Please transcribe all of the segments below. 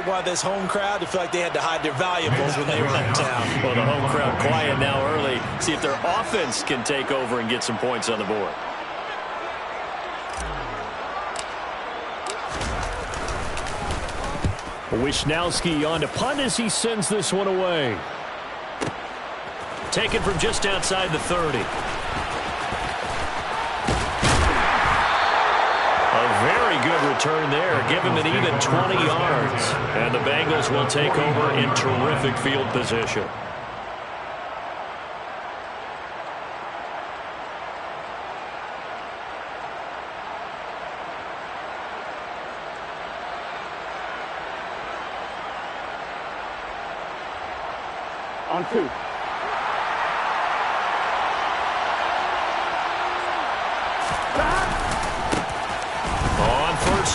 Why this home crowd, they feel like they had to hide their valuables when they were in town. Well, the home crowd quiet now early. See if their offense can take over and get some points on the board. Wisnowski on to punt as he sends this one away. Taken from just outside the 30. Very good return there. Give him an even 20 yards. And the Bengals will take over in terrific field position. On 2.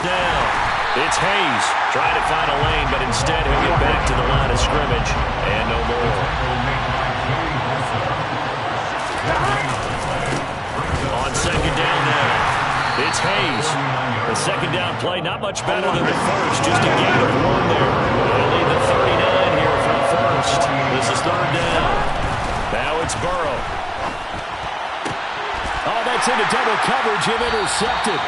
Down. It's Hayes trying to find a lane, but instead he'll get back to the line of scrimmage and no more. On second down now, it's Hayes. The second down play, not much better than the first, just a gain of 1 there. They'll lead the 39 here from first. This is third down. Now it's Burrow. Oh, that's into double coverage and intercepted.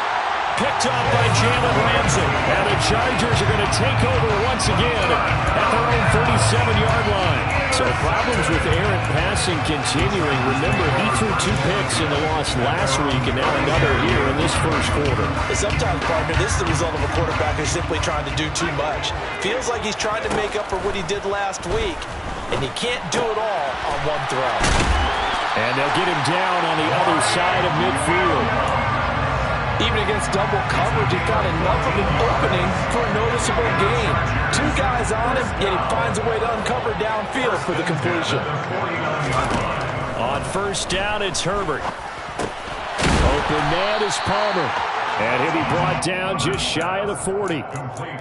Picked off by Jalen Ramsey. And the Chargers are going to take over once again at their own 37-yard line. So problems with errant passing continuing. Remember, he threw 2 picks in the loss last week and now another here in this first quarter. Sometimes, partner, this is the result of a quarterback who's simply trying to do too much. Feels like he's trying to make up for what he did last week, and he can't do it all on one throw. And they'll get him down on the other side of midfield. Even against double coverage, he found enough of an opening for a noticeable gain. 2 guys on him, yet he finds a way to uncover downfield for the completion. On first down, it's Herbert. Open man is Palmer. And he'll be brought down just shy of the 40.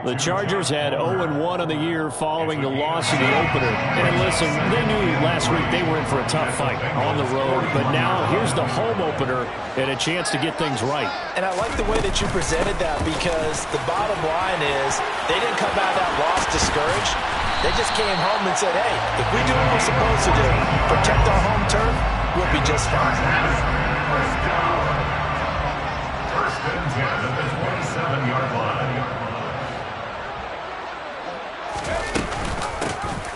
The Chargers had 0-1 on the year following the loss in the opener. And listen, they knew last week they were in for a tough fight on the road. But now here's the home opener and a chance to get things right. And I like the way that you presented that, because the bottom line is they didn't come out of that loss discouraged. They just came home and said, hey, if we do what we're supposed to do, protect our home turf, we'll be just fine.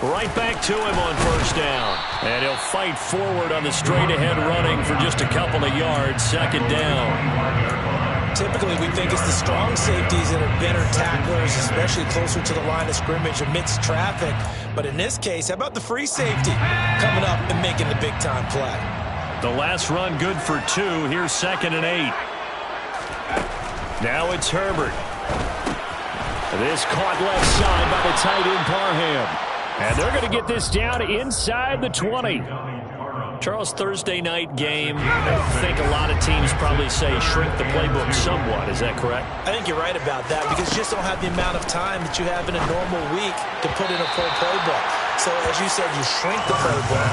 Right back to him on first down. And he'll fight forward on the straight-ahead running for just a couple of yards. Second down. Typically, we think it's the strong safeties that are better tacklers, especially closer to the line of scrimmage amidst traffic. But in this case, how about the free safety coming up and making the big-time play? The last run good for 2. Here's 2nd and 8. Now it's Herbert. This caught left side by the tight end Parham. And they're going to get this down inside the 20. Charles, Thursday night game, I think a lot of teams probably say shrink the playbook somewhat. Is that correct? I think you're right about that, because you just don't have the amount of time that you have in a normal week to put in a full playbook. So, as you said, you shrink the playbook,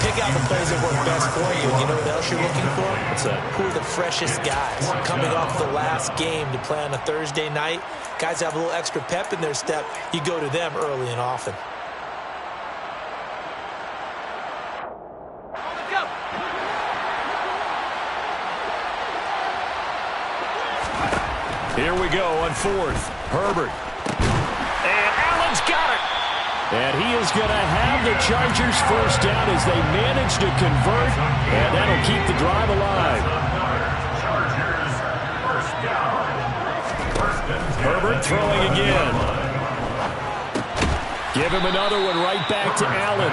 pick out the plays that work best for you. You know what else you're looking for? What's that? Who are the freshest guys coming off the last game to play on a Thursday night? Guys have a little extra pep in their step. You go to them early and often. Here we go on 4th. Herbert. And Allen's got it. And he is going to have the Chargers first down as they manage to convert. And that'll keep the drive alive. Herbert throwing again. Give him another one right back to Allen.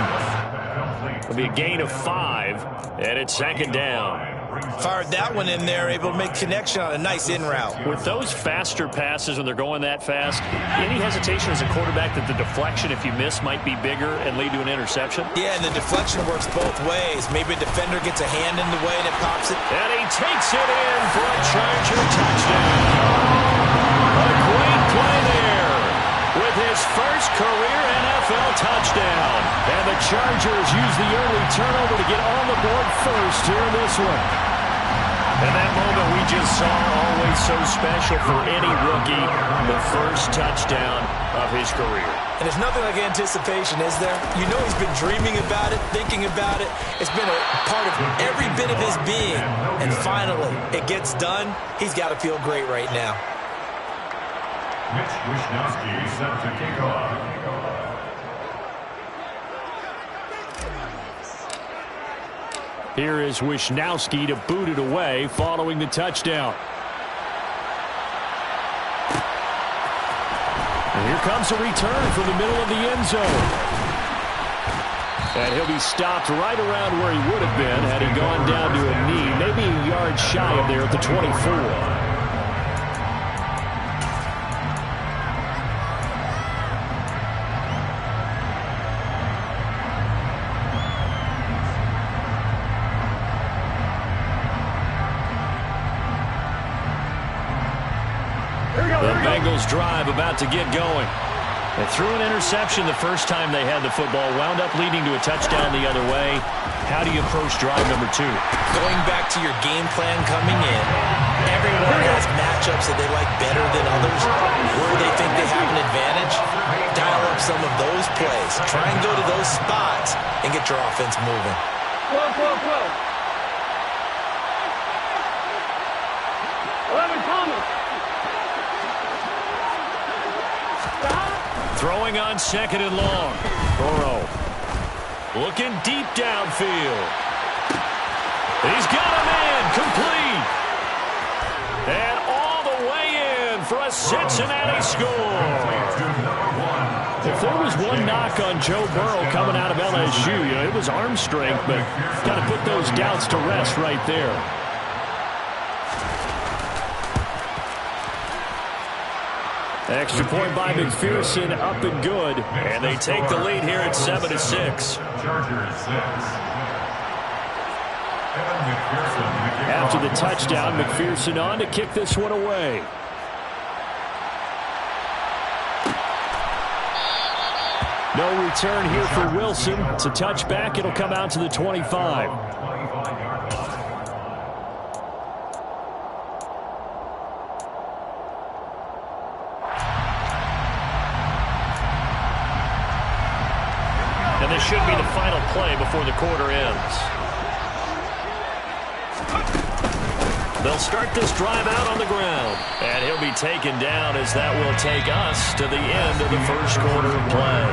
It'll be a gain of 5. And it's 2nd down. Fired that one in there, able to make connection on a nice in route. With those faster passes when they're going that fast, any hesitation as a quarterback that the deflection, if you miss, might be bigger and lead to an interception? Yeah, and the deflection works both ways. Maybe a defender gets a hand in the way and it pops it. And he takes it in for a Charger touchdown. A great play there with his first career NFL touchdown. And the Chargers use the early turnover to get on the board first here in this one. And that moment we just saw, always so special for any rookie, the first touchdown of his career. And there's nothing like anticipation, is there? You know he's been dreaming about it, thinking about it. It's been a part of every bit of his being. And finally, it gets done. He's got to feel great right now. Mitch Wishnowsky set to kick off. Here is Wishnowsky to boot it away following the touchdown. And here comes a return from the middle of the end zone. And he'll be stopped right around where he would have been had he gone down to a knee, maybe a yard shy of there at the 24. The Bengals drive about to get going. They threw an interception the first time they had the football, wound up leading to a touchdown the other way. How do you approach drive number 2? Going back to your game plan coming in, everyone has matchups that they like better than others. Where they think they have an advantage, dial up some of those plays. Try and go to those spots and get your offense moving. Whoa. 11 Thomas. Throwing on second and long. Burrow looking deep downfield. He's got a man complete. And all the way in for a Cincinnati score. If there was one knock on Joe Burrow coming out of LSU, it was arm strength, but got to put those doubts to rest right there. Extra point by McPherson, up and good. And they take the lead here at 7-6. Chargers 6. After the touchdown, McPherson on to kick this one away. No return here for Wilson. It's a touchback. It'll come out to the 25. And this should be the final play before the quarter ends. They'll start this drive out on the ground. And he'll be taken down as that will take us to the end of the first quarter of play.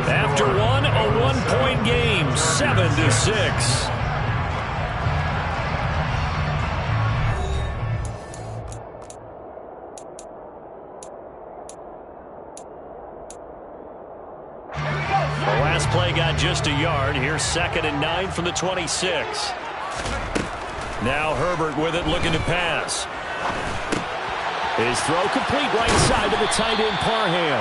After one, a one-point game, 7-6. Play got just a yard. Here's 2nd and 9 from the 26. Now Herbert with it, looking to pass. His throw complete right side to the tight end Parham.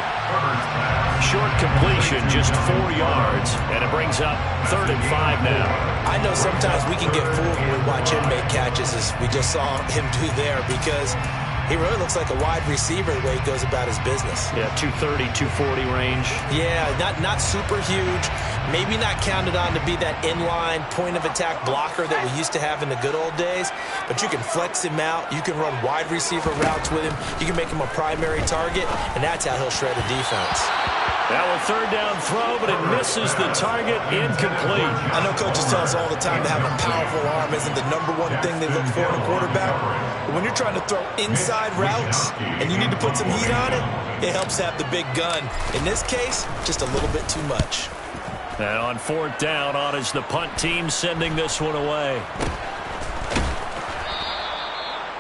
Short completion, just 4 yards, and it brings up 3rd and 5 now. I know sometimes we can get fooled when we watch him make catches, as we just saw him do there, because he really looks like a wide receiver the way he goes about his business. Yeah, 230, 240 range. Yeah, not super huge. Maybe not counted on to be that inline point-of-attack blocker that we used to have in the good old days. But you can flex him out. You can run wide receiver routes with him. You can make him a primary target, and that's how he'll shred a defense. Now a 3rd down throw, but it misses the target, incomplete. I know coaches tell us all the time that having a powerful arm isn't the #1 thing they look for in a quarterback. But when you're trying to throw inside routes and you need to put some heat on it, it helps have the big gun. In this case, just a little bit too much. And on 4th down, on is the punt team sending this one away.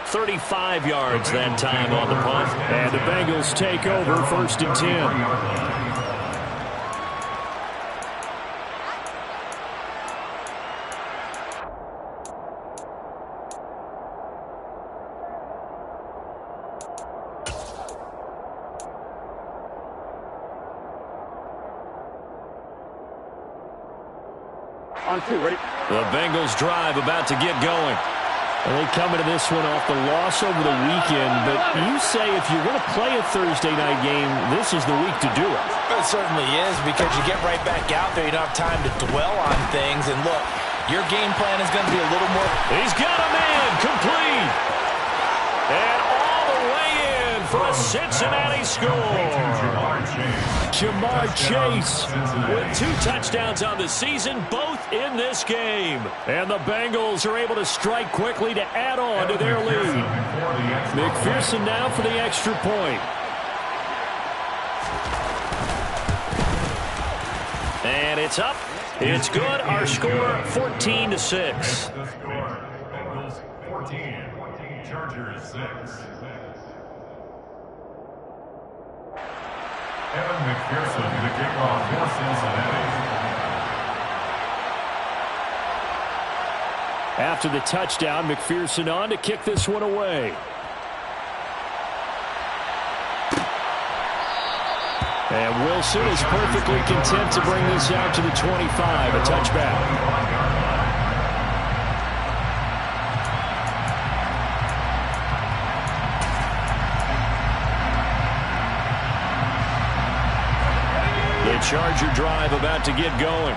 35 yards that time on the punt. And the Bengals take over 1st and 10. On 2, ready? The Bengals drive about to get going. And they come into this one off the loss over the weekend, but you say if you're going to play a Thursday night game, this is the week to do it. It certainly is, because you get right back out there. You don't have time to dwell on things. And look, Your game plan is going to be a little more. He's got a man complete. And all the way in for a Cincinnati score. Jamar Chase with 2 touchdowns on the season, both in this game. And the Bengals are able to strike quickly to add on to their lead. McPherson now for the extra point. And it's up. It's good. Our score 14-6. The score, Bengals 14, Chargers 6. Evan McPherson to the kickoff for Cincinnati. After the touchdown, McPherson on to kick this one away. And Wilson is perfectly content to bring this out to the 25, a touchback. Charger drive about to get going.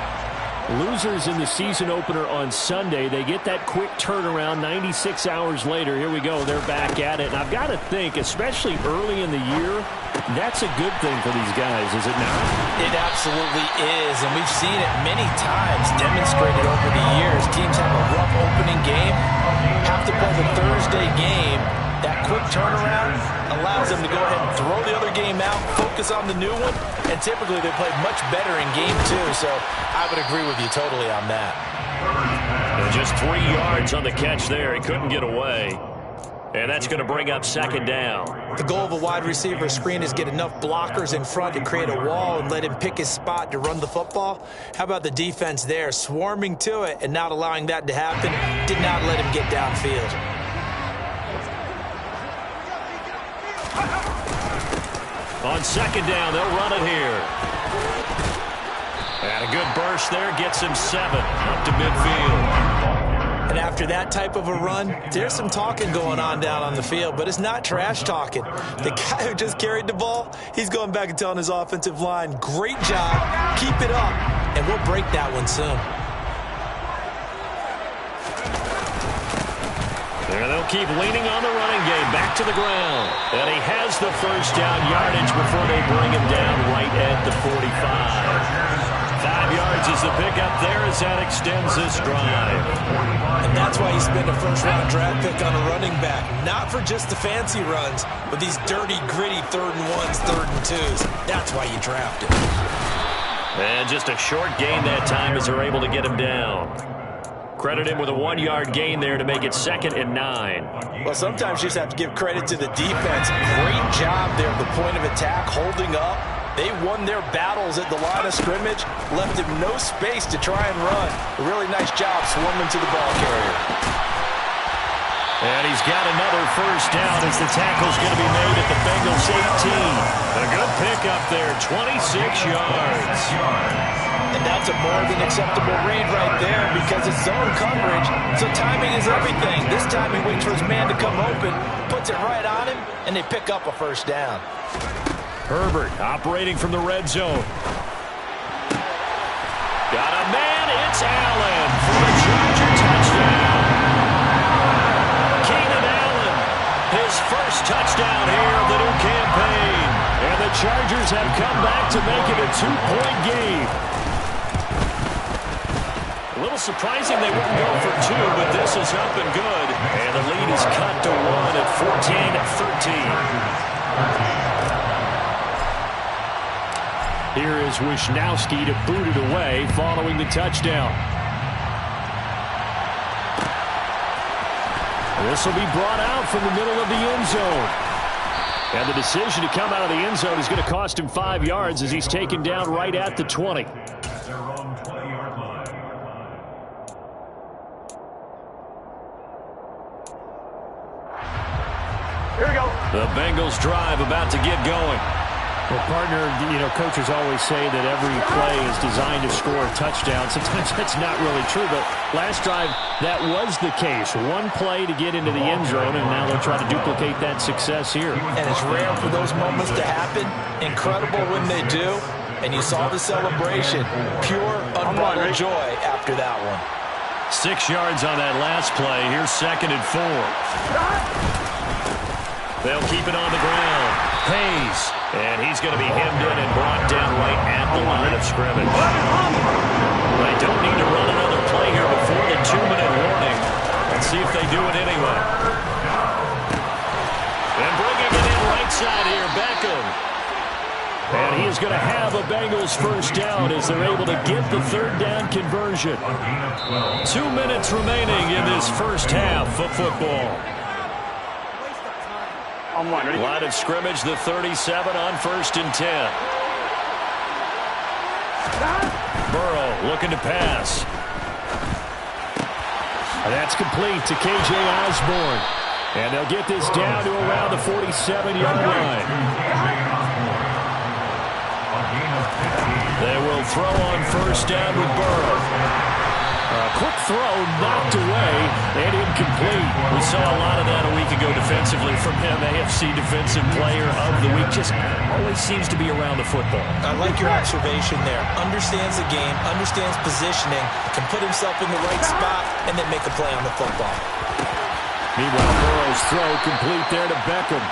Losers in the season opener on Sunday, they get that quick turnaround 96 hours later. Here we go. They're back at it. And I've got to think, especially early in the year, that's a good thing for these guys, is it not? It absolutely is. And we've seen it many times demonstrated over the years. Teams have a rough opening game, have to play the Thursday game. That quick turnaround allows them to go ahead and throw the other game out, focus on the new one, and typically they play much better in game 2. So I would agree with you totally on that. And just 3 yards on the catch there. He couldn't get away. And that's going to bring up second down. The goal of a wide receiver screen is get enough blockers in front to create a wall and let him pick his spot to run the football. How about the defense there, swarming to it and not allowing that to happen? Did not let him get downfield. On second down, they'll run it here. And a good burst there gets him 7 up to midfield. And after that type of a run, there's some talking going on down on the field, but it's not trash talking. The guy who just carried the ball, he's going back and telling his offensive line, great job, keep it up, and we'll break that one soon. And they'll keep leaning on the running game, back to the ground. And he has the first down yardage before they bring him down right at the 45. 5 yards is the pickup there as that extends this drive. And that's why you spend a first-round draft pick on a running back. Not for just the fancy runs, but these dirty, gritty 3rd and 1s, 3rd and 2s. That's why you draft him. And just a short gain that time as they're able to get him down. Credit him with a 1-yard gain there to make it 2nd and 9. Well, sometimes you just have to give credit to the defense. Great job there at the point of attack, holding up. They won their battles at the line of scrimmage, left him no space to try and run. A really nice job swarming to the ball carrier. And he's got another first down as the tackle's going to be made at the Bengals 18. A good pickup there, 26 yards. And that's a more than acceptable read right there because it's zone coverage, so timing is everything. This time he waits for his man to come open, puts it right on him, and they pick up a first down. Herbert operating from the red zone. Got a man, it's Allen for the Charger touchdown. Keenan Allen, his first touchdown here of the new campaign. And the Chargers have come back to make it a 2-point game. A little surprising they wouldn't go for 2, but this is up and good. And the lead is cut to 1 at 14-13. Here is Wisnowski to boot it away following the touchdown. This will be brought out from the middle of the end zone. And the decision to come out of the end zone is going to cost him 5 yards as he's taken down right at the 20. Here we go. The Bengals drive about to get going. Well, partner, coaches always say that every play is designed to score a touchdown. Sometimes that's not really true, but last drive, that was the case. One play to get into the end zone, and now they'll try to duplicate that success here. And it's rare for those moments to happen. Incredible when they do. And you saw the celebration. Pure, unbridled joy after that one. 6 yards on that last play. Here's 2nd and 4. They'll keep it on the ground. Hayes. And he's going to be hemmed in and brought down right at the line of scrimmage. They don't need to run another play here before the 2-minute warning. Let's see if they do it anyway. And bringing it in right side here, Beckham. And he is going to have a Bengals first down as they're able to get the 3rd down conversion. 2 minutes remaining in this first half of football. Line of scrimmage, the 37 on 1st and 10. Burrow looking to pass. That's complete to K.J. Osborne. And they'll get this down to around the 47-yard line. They will throw on 1st down with Burrow. Quick throw knocked away and incomplete. We saw a lot of that a week ago defensively from him. AFC Defensive Player of the Week. Just always seems to be around the football. I like your observation there. Understands the game, understands positioning, can put himself in the right spot, and then make a play on the football. Meanwhile, Burrow's throw complete there to Beckham.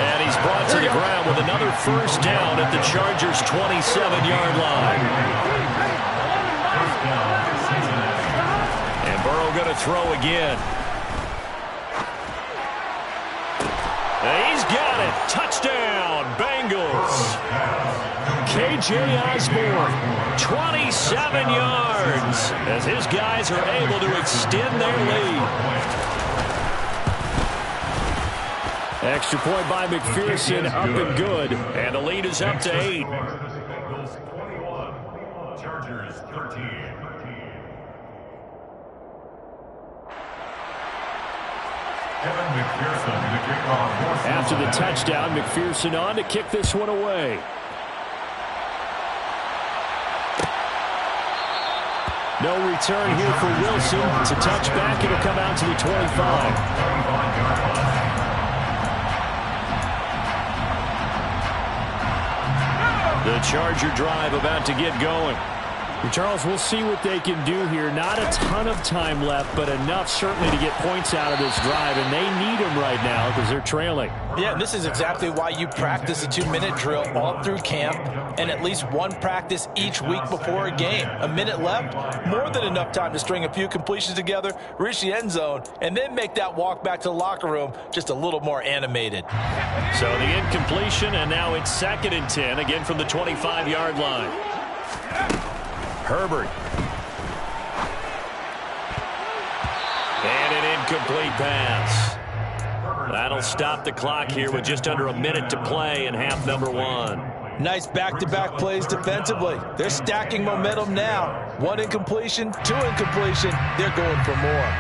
And he's brought to the ground with another first down at the Chargers' 27-yard line. And Burrow going to throw again. And he's got it. Touchdown, Bengals. K.J. Osborne, 27 yards, as his guys are able to extend their lead. Extra point by McPherson, up and good. And the lead is up to 8. Chargers 13. After the touchdown, McPherson on to kick this one away. No return here for Wilson. It's a touchback. It'll come out to the 25. The Charger drive about to get going. Charles, we'll see what they can do here. Not a ton of time left, but enough certainly to get points out of this drive, and they need them right now because they're trailing. Yeah, this is exactly why you practice a 2-minute drill all through camp and at least one practice each week before a game. A minute left, more than enough time to string a few completions together, reach the end zone, and then make that walk back to the locker room just a little more animated. So the incompletion, and now it's 2nd and 10, again from the 25-yard line. Herbert. And an incomplete pass. That'll stop the clock here with just under a minute to play in half number 1. Nice back-to-back plays defensively. They're stacking momentum now. 1 incompletion, 2 incompletion. They're going for more.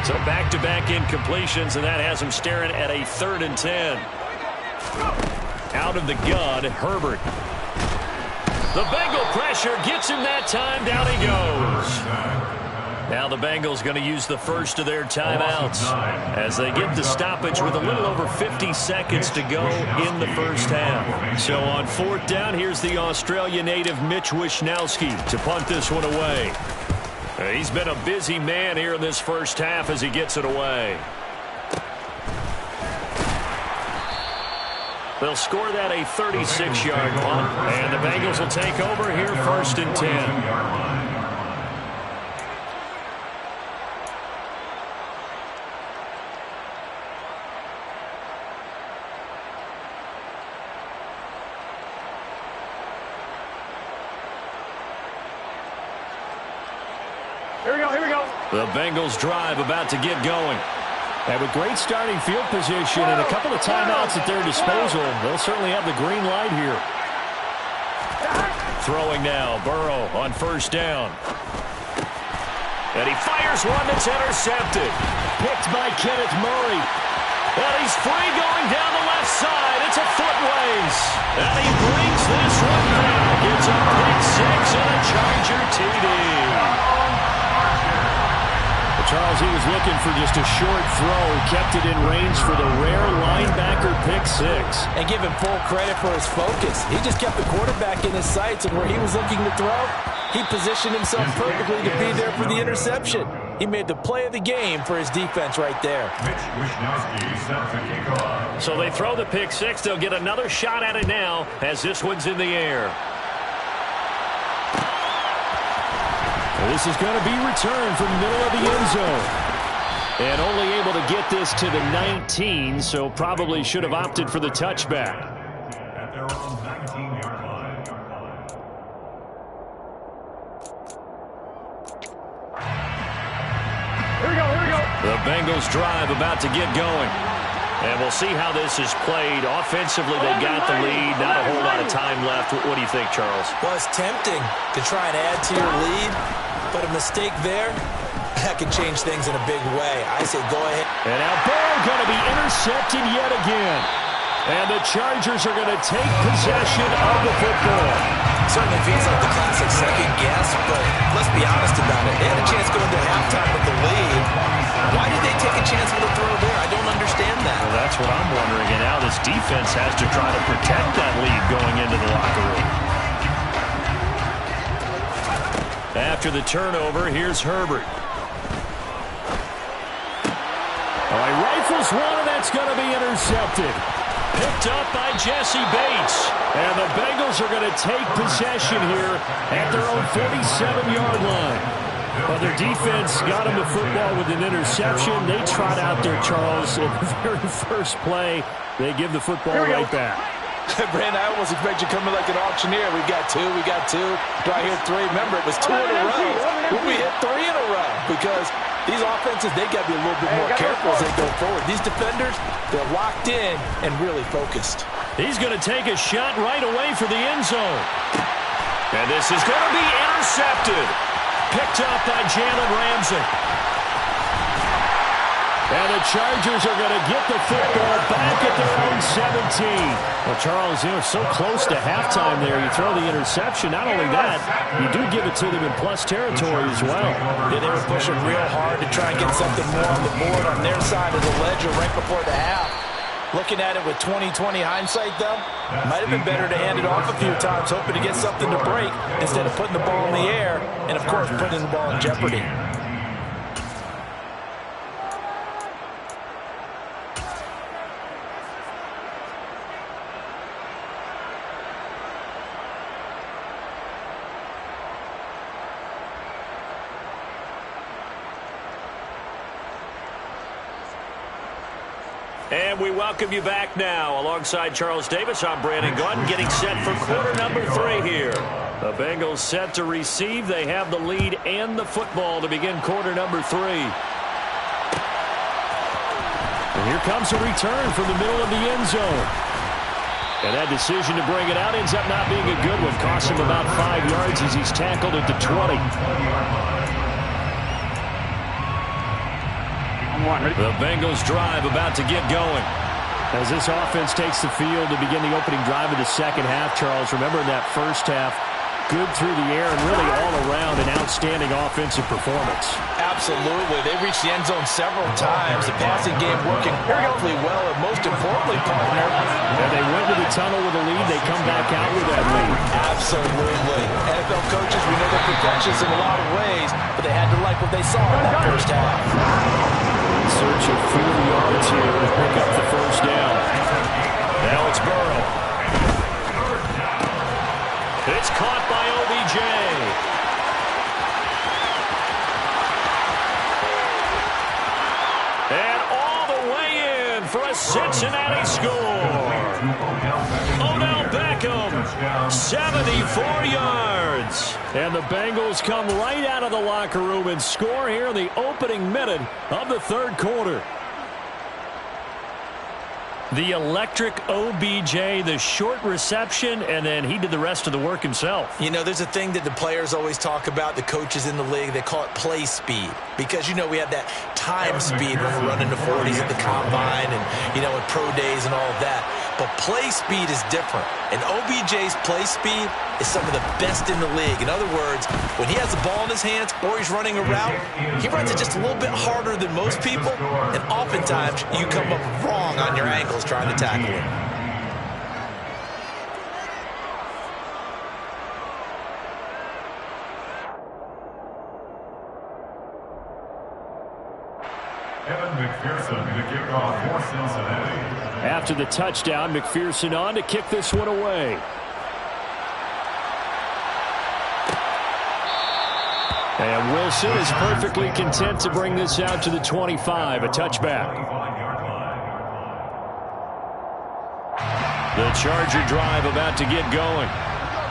So back-to-back incompletions, and that has them staring at a 3rd and 10. Out of the gun, Herbert. The Bengal pressure gets him that time. Down he goes. Now the Bengals going to use the first of their timeouts as they get the stoppage with a little over 50 seconds to go in the first half. So on 4th down, here's the Australia native Mitch Wishnowsky to punt this one away. He's been a busy man here in this first half as he gets it away. They'll score that a 36-yard punt, and the Bengals will take over here 1st and 10. Here we go, here we go. The Bengals drive about to get going. And with great starting field position and a couple of timeouts at their disposal, they'll certainly have the green light here. Throwing now, Burrow on 1st down. And he fires one that's intercepted. Picked by Kenneth Murray. And he's free going down the left side. It's a foot race. And he brings this one back. It's a pick 6 and a Charger TD. Charles, he was looking for just a short throw, kept it in range for the rare linebacker pick six. And give him full credit for his focus. He just kept the quarterback in his sights, and where he was looking to throw, he positioned himself perfectly to be there for the interception. He made the play of the game for his defense right there. So they throw the pick six. They'll get another shot at it now as this one's in the air. This is going to be returned from the middle of the end zone. And only able to get this to the 19, so probably should have opted for the touchback. At their own 19-yard line. Here we go, here we go. The Bengals drive about to get going. And we'll see how this is played. Offensively, they got the lead. Not a whole lot of time left. What do you think, Charles? Well, it's tempting to try and add to your lead, but a mistake there, that can change things in a big way. I say go ahead. And now Burrow going to be intercepted yet again. And the Chargers are going to take possession of the football. Certainly feels like the classic second guess, but let's be honest about it. They had a chance going to halftime with the lead. Why did they take a chance with a throw there? I don't understand that. Well, that's what I'm wondering. And now this defense has to try to protect that lead going into the locker room. After the turnover, here's Herbert. All right, rifles one, and that's going to be intercepted. Picked up by Jesse Bates. And the Bengals are going to take possession here at their own 47-yard line. Well, their defense got them the football with an interception. They trot out there, Charles, in the very first play. They give the football right back. Brandon, I almost expect you coming like an auctioneer. We've got two. Do I hear three? Remember, it was two in a row. When we hit three in a row, because these offenses, they got to be a little bit more careful as they go forward. These defenders, they're locked in and really focused. He's going to take a shot right away for the end zone. And this is going to be intercepted. Picked up by Jalen Ramsey. And the Chargers are going to get the football back at their own 17. Well, Charles, you know, so close to halftime there. You throw the interception. Not only that, you do give it to them in plus territory as well. Yeah, they were pushing real hard to try and get something more on the board on their side of the ledger right before the half. Looking at it with 20/20 hindsight, though, might have been better to hand it off a few times, hoping to get something to break instead of putting the ball in the air and, of course, putting the ball in jeopardy. And we welcome you back now. Alongside Charles Davis, I'm Brandon Gunn, getting set for quarter number 3 here. The Bengals set to receive. They have the lead and the football to begin quarter number 3. And here comes a return from the middle of the end zone. And that decision to bring it out ends up not being a good one. Costs him about 5 yards as he's tackled at the 20. The Bengals drive about to get going. As this offense takes the field to begin the opening drive of the second half, Charles, remember in that first half, good through the air and really all around an outstanding offensive performance. Absolutely. They reached the end zone several times. The passing game working powerfully well, and most importantly, partner. And they went to the tunnel with a lead. They come back out with that lead. Absolutely. NFL coaches, we know they're perfectionists in a lot of ways, but they had to like what they saw in that first half. In search of 4 yards here to pick up the first down. Now it's Burrow. It's caught by OBJ. And all the way in for a Cincinnati score. Odell Beckham, 74 yards. And the Bengals come right out of the locker room and score here in the opening minute of the third quarter. The electric OBJ, the short reception, and then he did the rest of the work himself. You know, there's a thing that the players always talk about, the coaches in the league, they call it play speed. Because, you know, we have that time speed when we're running the 40s at the combine and, you know, at pro days and all of that. but play speed is different. And OBJ's play speed is some of the best in the league. In other words, when he has the ball in his hands or he's running a route, he runs it just a little bit harder than most people, and oftentimes you come up wrong on your ankles trying to tackle him. McPherson to kick off for Cincinnati. After the touchdown, McPherson on to kick this one away. And Wilson is perfectly content to bring this out to the 25, a touchback. The Charger drive about to get going.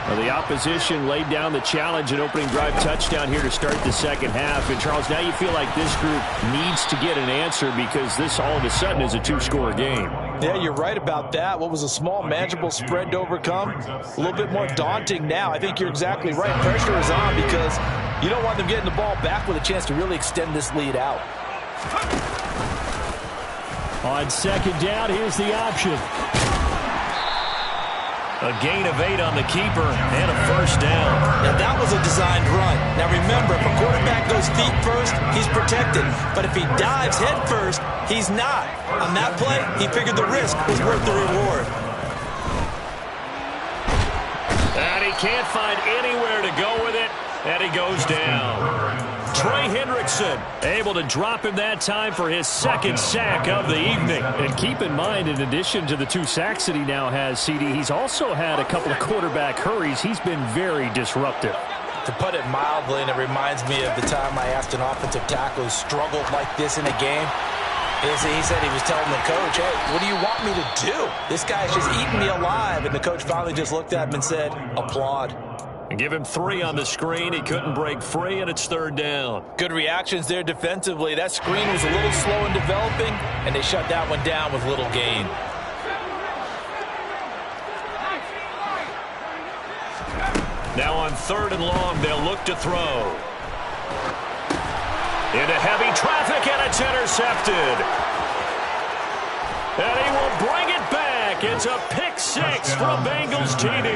Well, the opposition laid down the challenge and opening drive touchdown here to start the second half. And, Charles, now you feel like this group needs to get an answer because this all of a sudden is a two-score game. Yeah, you're right about that. What was a small, manageable spread to overcome, a little bit more daunting now. I think you're exactly right. Pressure is on because you don't want them getting the ball back with a chance to really extend this lead out. On second down, here's the option. A gain of 8 on the keeper and a first down. Now, that was a designed run. Now, remember, if a quarterback goes feet first, he's protected. But if he dives head first, he's not. On that play, he figured the risk was worth the reward. And he can't find anywhere to go with it, and he goes down. Trey Hendrickson able to drop him that time for his second sack of the evening. And keep in mind, in addition to the 2 sacks that he now has, CD, he's also had a couple of quarterback hurries. He's been very disruptive. To put it mildly, and it reminds me of the time I asked an offensive tackle who struggled like this in a game. He said he was telling the coach, hey, what do you want me to do? This guy's just eating me alive. And the coach finally just looked at him and said, applaud. And give him 3 on the screen. He couldn't break free, and it's third down. Good reactions there defensively. That screen was a little slow in developing, and they shut that one down with little gain. Now on 3rd and long, they'll look to throw. Into heavy traffic, and it's intercepted. And he will bring it back. It's a pick 6 from Bengals TD.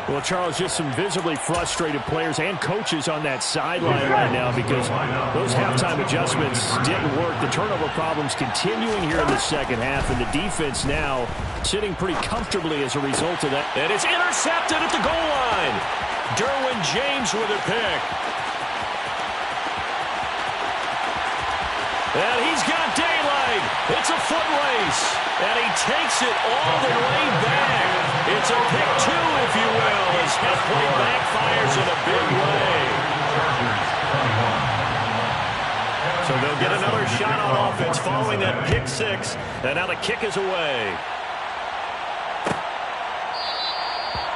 Well, Charles, just some visibly frustrated players and coaches on that sideline right now because those halftime adjustments didn't work. The turnover problems continuing here in the second half, and the defense now sitting pretty comfortably as a result of that. And it's intercepted at the goal line. Derwin James with a pick. And he's got daylight. It's a foot race. And he takes it all the way back. It's a pick 2, if you will, as that play backfires in a big way. So they'll get another shot on offense following that pick 6. And now the kick is away.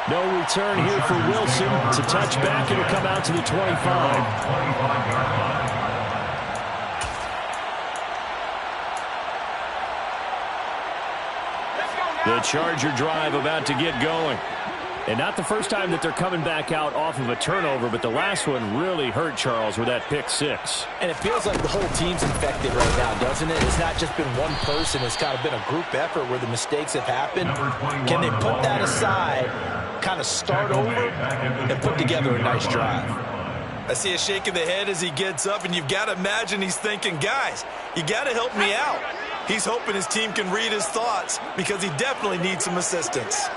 No return here for Wilson. To touch back, it'll come out to the 25. The Charger drive about to get going. And not the first time that they're coming back out off of a turnover, but the last one really hurt, Charles, with that pick 6. And it feels like the whole team's infected right now, doesn't it? It's not just been one person. It's kind of been a group effort where the mistakes have happened. Can they put that aside, kind of start over, and put together a nice drive? I see a shake of the head as he gets up, and you've got to imagine he's thinking, guys, you got to help me out. He's hoping his team can read his thoughts because he definitely needs some assistance.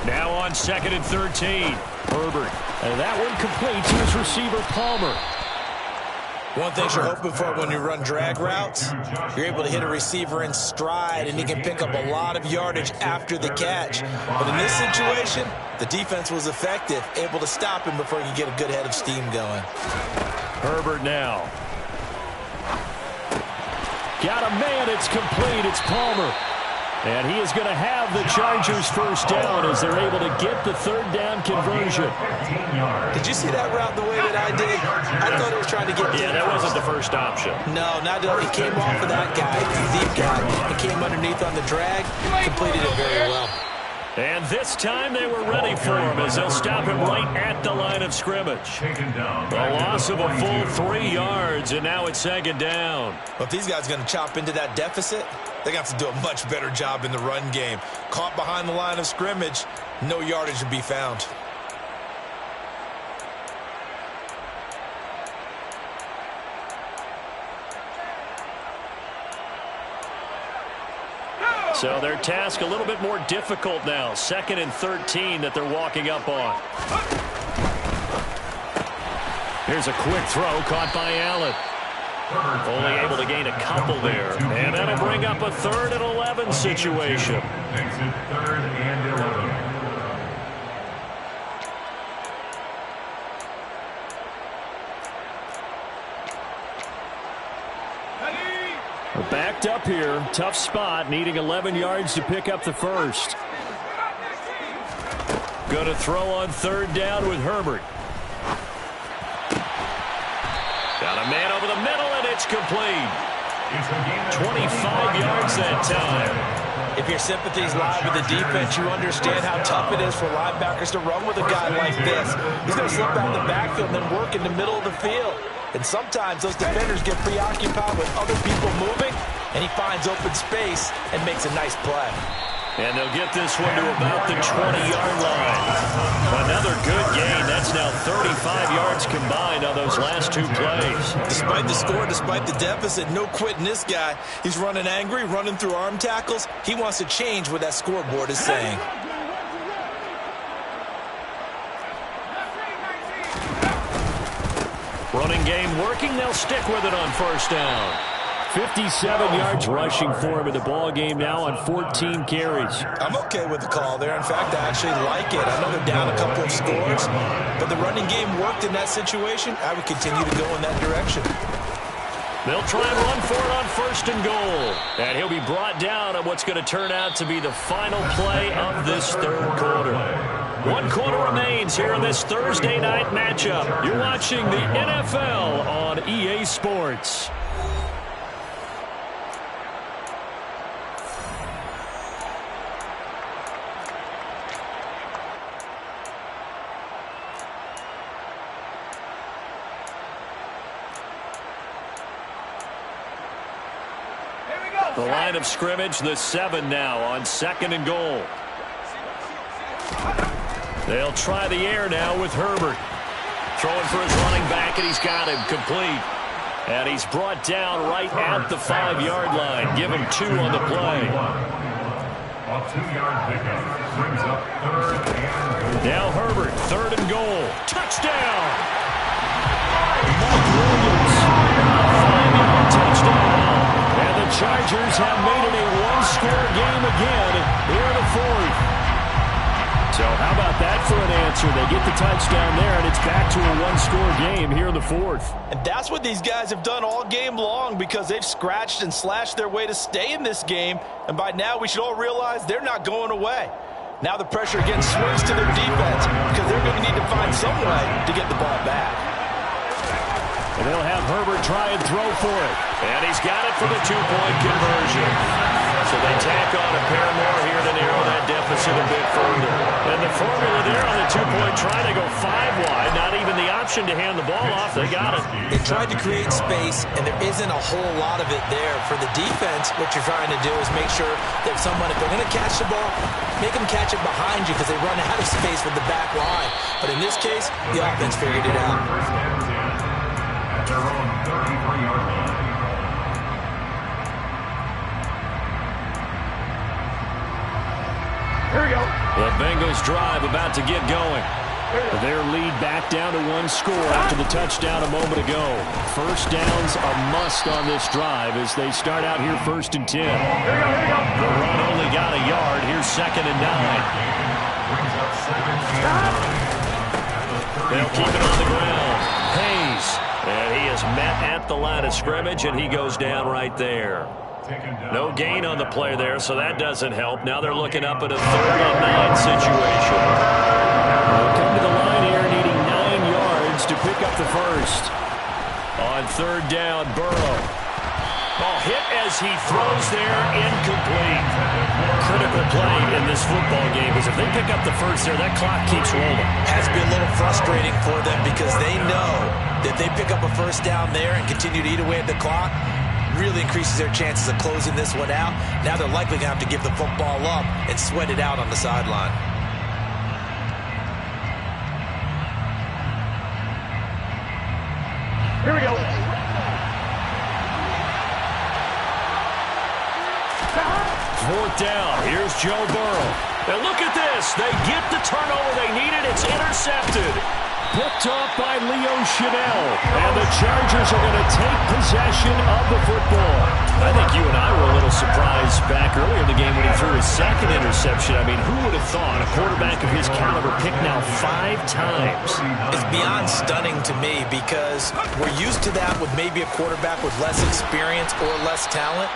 Now on 2nd and 13, Herbert. And that one complete to his receiver, Palmer. One thing you're hoping for when you run drag routes, you're able to hit a receiver in stride, and he can pick up a lot of yardage after the catch. But in this situation, the defense was effective, able to stop him before he could get a good head of steam going. Herbert now. Got a man, it's complete, it's Palmer. And he is going to have the Chargers first down as they're able to get the 3rd down conversion. Did you see that route the way that I did? I thought he was trying to get... Yeah, that wasn't the first option. No, not at all. He came off of that guy, the deep guy. He came underneath on the drag, completed it very well. And this time they were ready for him as they'll stop him right at the line of scrimmage. A loss of a full 3 yards, and now it's second down. Well, if these guys are going to chop into that deficit, they're going to have to do a much better job in the run game. Caught behind the line of scrimmage, no yardage to be found. So their task a little bit more difficult now. 2nd and 13 that they're walking up on. Here's a quick throw caught by Allen. Only able to gain a couple there. And that'll bring up a 3rd and 11 situation. Makes it 3rd and 11. We're backed up here. Tough spot, needing 11 yards to pick up the first. Going to throw on 3rd down with Herbert. Got a man over the middle, and it's complete. 25 yards that time. If your sympathies lie with the defense, you understand how tough it is for linebackers to run with a guy like this. He's going to slip out of the backfield and then work in the middle of the field. And sometimes those defenders get preoccupied with other people moving, and he finds open space and makes a nice play. And they'll get this one to about the 20-yard line. Another good gain. That's now 35 yards combined on those last 2 plays. Despite the score, despite the deficit, no quitting this guy. He's running angry, running through arm tackles. He wants to change what that scoreboard is saying. Running game working. They'll stick with it on 1st down. 57 yards rushing for him in the ball game now on 14 carries. I'm okay with the call there. In fact, I actually like it. I know they're down a couple of scores, but the running game worked in that situation. I would continue to go in that direction. They'll try and run for it on 1st and goal. And he'll be brought down on what's going to turn out to be the final play of this 3rd quarter. 1 quarter remains here in this Thursday night matchup. You're watching the NFL on EA Sports. The line of scrimmage, the 7 now on 2nd and goal. They'll try the air now with Herbert. Throwing for his running back, and he's got him complete. And he's brought down right at the 5-yard line. Give him 2 on the play. A 2-yard pickup brings up 3rd and goal. Now Herbert, 3rd and goal. Touchdown! Mike Williams, a 5-yard touchdown. And the Chargers have made it a 1-score game again here in the 4th. So how about that for an answer? They get the touchdown there, and it's back to a 1-score game here in the 4th. And that's what these guys have done all game long, because they've scratched and slashed their way to stay in this game. And by now, we should all realize they're not going away. Now the pressure again swings to their defense, because they're going to need to find some way to get the ball back. And they'll have Herbert try and throw for it. And he's got it for the 2-point conversion. So they tack on a pair more here to narrow that deficit a bit further. And the formula there on the 2-point try to go 5 wide. Not even the option to hand the ball off. They got it. They tried to create space, and there isn't a whole lot of it there. For the defense, what you're trying to do is make sure that someone, if they're going to catch the ball, make them catch it behind you, because they run out of space with the back line. But in this case, the offense figured it out. Their own 33-yard line. Here we go. The Bengals drive about to get going. Their lead back down to 1 score after the touchdown a moment ago. 1st down's a must on this drive as they start out here 1st and 10. Here we go, here we go. The run only got a yard. Here's 2nd and 9. They'll keep it on the ground. Hayes. And he is met at the line of scrimmage, and he goes down right there. No gain on the play there, so that doesn't help. Now they're looking up at a 3rd and 9 situation. They'll come to the line here needing 9 yards to pick up the first. On 3rd down, Burrow. Ball hit as he throws there, incomplete. Critical play in this football game because if they pick up the first there, that clock keeps rolling. Has to be a little frustrating for them because they know that if they pick up a first down there and continue to eat away at the clock, really increases their chances of closing this one out. Now they're likely going to have to give the football up and sweat it out on the sideline. Here we go. Fourth down. Here's Joe Burrow. And look at this. They get the turnover they needed. It's intercepted. Picked off by Leo Chanel. And the Chargers are going to take possession of the football. I think you and I were a little surprised back earlier in the game when he threw his second interception. I mean, who would have thought a quarterback of his caliber picked now 5 times? It's beyond stunning to me because we're used to that with maybe a quarterback with less experience or less talent.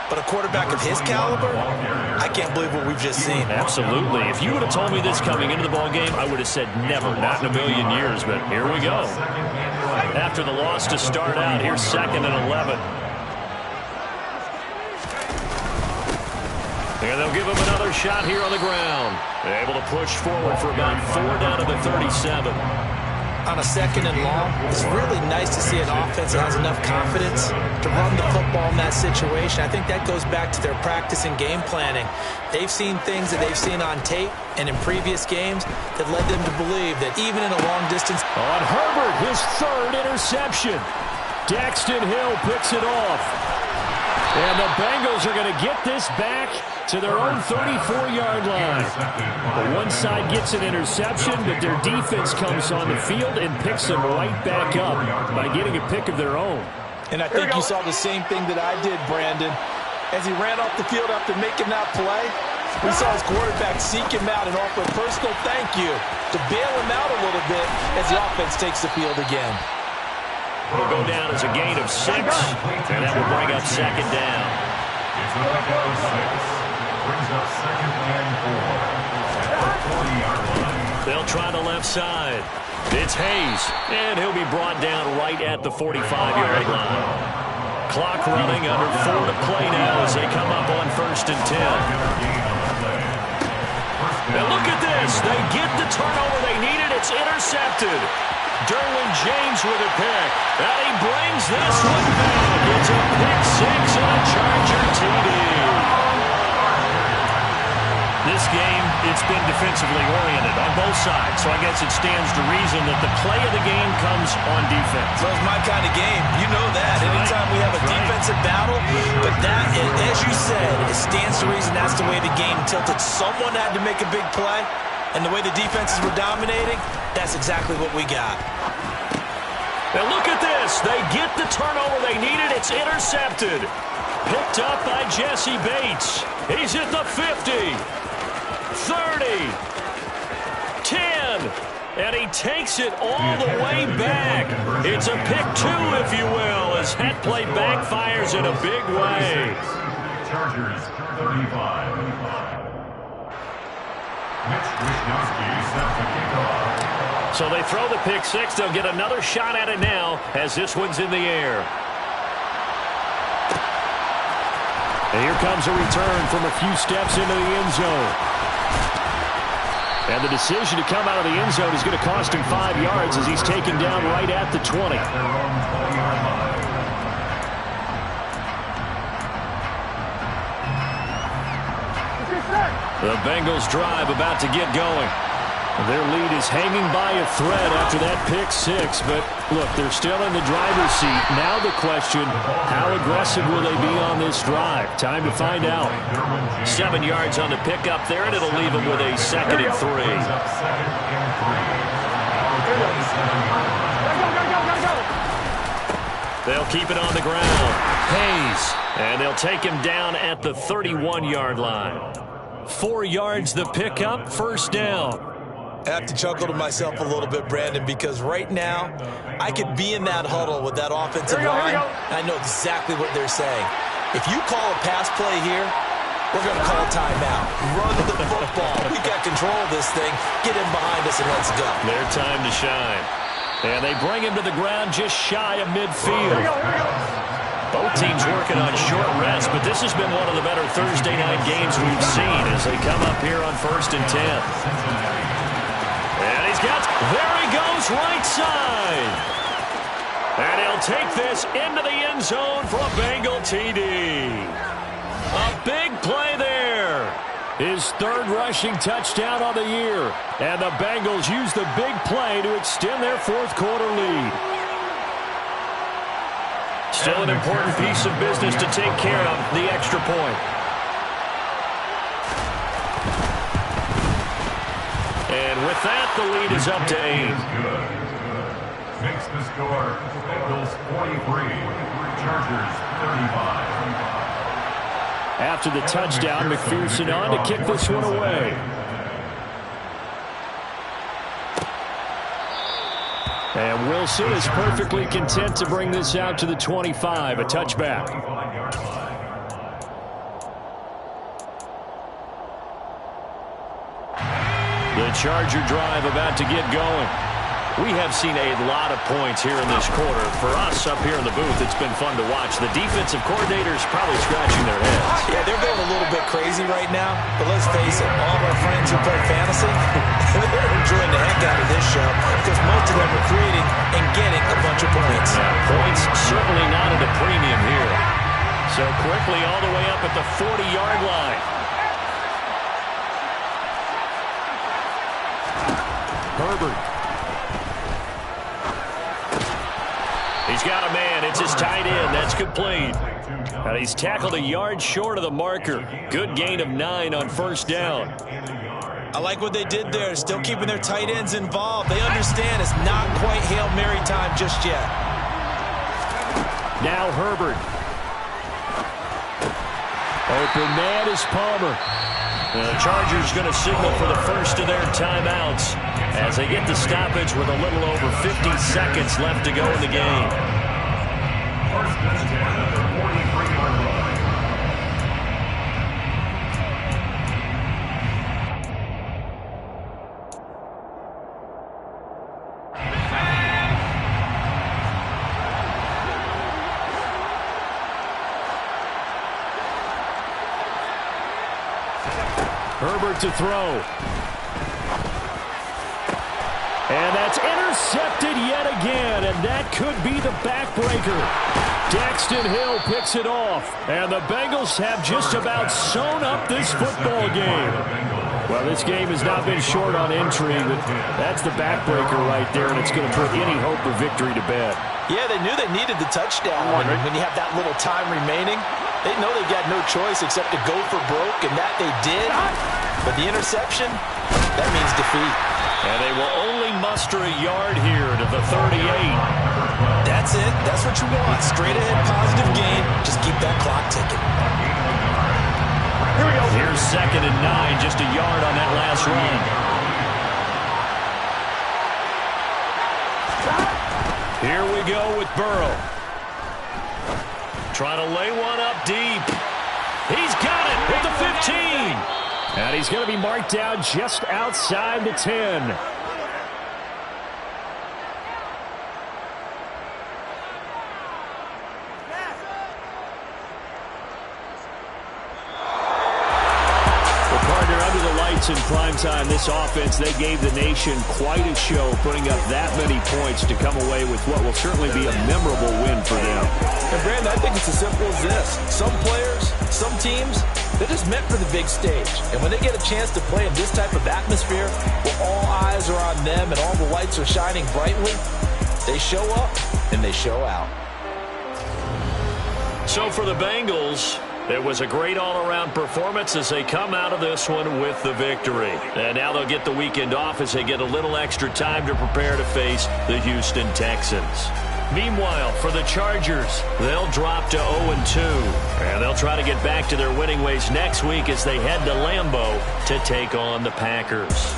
But a quarterback of his caliber, I can't believe what we've just seen. Absolutely. If you would have told me this coming into the ballgame, I would have said never, not in a million years. But here we go. After the loss to start out, here's 2nd and 11. And they'll give him another shot here on the ground. They're able to push forward for about 4 down to the 37. On a 2nd and long, it's really nice to see an offense that has enough confidence to run the football in that situation. I think that goes back to their practice and game planning. They've seen things that they've seen on tape and in previous games that led them to believe that even in a long distance. On Herbert, his 3rd interception. Daxton Hill picks it off. And the Bengals are going to get this back to their own 34-yard line. The one side gets an interception, but their defense comes on the field and picks them right back up by getting a pick of their own. And I think you saw the same thing that I did, Brandon. As he ran off the field after making that play, we saw his quarterback seek him out and offer a personal thank you to bail him out a little bit as the offense takes the field again. It'll go down as a gain of 6, and that will bring up 2nd down. It's a pickup of 6. Brings up 2nd and 4 at the 40-yard line. They'll try the left side. It's Hayes, and he'll be brought down right at the 45-yard line. Clock running, under 4 to play now as they come up on 1st and 10. And look at this. They get the turnover they needed. It's intercepted. Derwin James with a pick. And he brings this one back. It's a pick 6 and a Charger TD. This game, it's been defensively oriented on both sides, so I guess it stands to reason that the play of the game comes on defense. So it's my kind of game. You know that. Anytime we have a defensive battle, but that, as you said, it stands to reason that's the way the game tilted. Someone had to make a big play, and the way the defenses were dominating, that's exactly what we got. And look at this. They get the turnover they needed. It's intercepted. Picked up by Jesse Bates. He's at the 50. 30, 10, and he takes it all the way back. It's a pick 2, if you will, as that play backfires in a big way. Chargers 35. Mitch Wisnowski set the kickoff. So they throw the pick 6. They'll get another shot at it now as this one's in the air. And here comes a return from a few steps into the end zone. And the decision to come out of the end zone is going to cost him 5 yards as he's taken down right at the 20. The Bengals drive about to get going. Their lead is hanging by a thread after that pick 6, but look, they're still in the driver's seat. Now the question, how aggressive will they be on this drive? Time to find out. 7 yards on the pickup there, and it'll leave them with a 2nd and 3. They'll keep it on the ground. Hayes, and they'll take him down at the 31-yard line. 4 yards the pickup, 1st down. I have to chuckle to myself a little bit, Brandon, because right now I could be in that huddle with that offensive line. I know exactly what they're saying. If you call a pass play here, we're going to call timeout. Run the football. We got control of this thing. Get in behind us and let's go. Their time to shine. And they bring him to the ground just shy of midfield. Both teams working on short rest, but this has been one of the better Thursday night games we've seen as they come up here on 1st and 10. And there he goes, right side. And he'll take this into the end zone for a Bengal TD. A big play there. His 3rd rushing touchdown on the year. And the Bengals use the big play to extend their 4th quarter lead. Still an important piece of business to take care of, the extra point. And with that, the lead is up to 8. Makes the score Bengals 43, Chargers 35. After the touchdown, McPherson on to kick this one away. And Wilson is perfectly content to bring this out to the 25, a touchback. The Charger drive about to get going. We have seen a lot of points here in this quarter. For us up here in the booth, it's been fun to watch. The defensive coordinators probably scratching their heads. Yeah, they're going a little bit crazy right now. But let's face it, all of our friends who play fantasy, they're enjoying the heck out of this show because most of them are creating and getting a bunch of points. Points certainly not at a premium here. So quickly all the way up at the 40-yard line. Herbert. He's got a man. It's his tight end. That's complete. And he's tackled a yard short of the marker. Good gain of 9 on 1st down. I like what they did there. Still keeping their tight ends involved. They understand it's not quite Hail Mary time just yet. Now Herbert. Open man is Palmer. The Chargers going to signal for the first of their timeouts as they get the stoppage with a little over 50 seconds left to go in the game. First and 10 at the 43-yard line. Herbert to throw. And that's intercepted yet again, and that could be the backbreaker. Daxton Hill picks it off, and the Bengals have just about sewn up this football game. Well, this game has not been short on intrigue, but that's the backbreaker right there, and it's going to put any hope of victory to bed. Yeah, they knew they needed the touchdown. When you have that little time remaining, they know they've got no choice except to go for broke, and that they did. But the interception, that means defeat. And they will only muster a yard here to the 38. That's it. That's what you want. Straight ahead, positive gain. Just keep that clock ticking. Here we go. Here's 2nd and 9, just a yard on that last run. Here we go with Burrow. Trying to lay one up deep. He's got it at the 15. And he's going to be marked down just outside the 10. In primetime, this offense, they gave the nation quite a show, putting up that many points to come away with what will certainly be a memorable win for them. And Brandon, I think it's as simple as this. Some players, some teams, they're just meant for the big stage. And when they get a chance to play in this type of atmosphere, where all eyes are on them and all the lights are shining brightly, they show up and they show out. So for the Bengals, it was a great all-around performance as they come out of this one with the victory. And now they'll get the weekend off as they get a little extra time to prepare to face the Houston Texans. Meanwhile, for the Chargers, they'll drop to 0-2. And they'll try to get back to their winning ways next week as they head to Lambeau to take on the Packers.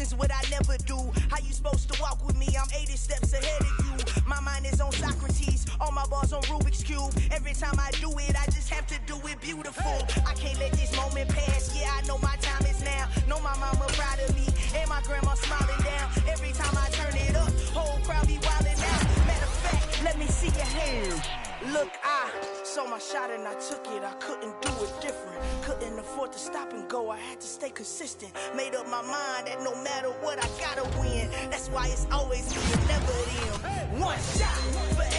doing's what I never do. How you supposed to walk with me? I'm 80 steps ahead of you. My mind is on Socrates, all my bars on Rubik's Cube. Every time I do it, I just have to do it beautiful. I can't let this moment pass. Yeah, I know my time is now. Know my mama proud of me, and my grandma smiling down. Every time I turn it up, whole crowd be wildin' out. Matter of fact, let me see your hands. Look, I saw my shot and I took it. I couldn't do it different. Couldn't afford to stop and go. I had to stay consistent. Made up my mind that no matter what, I gotta win. That's why it's always me and never them. One shot for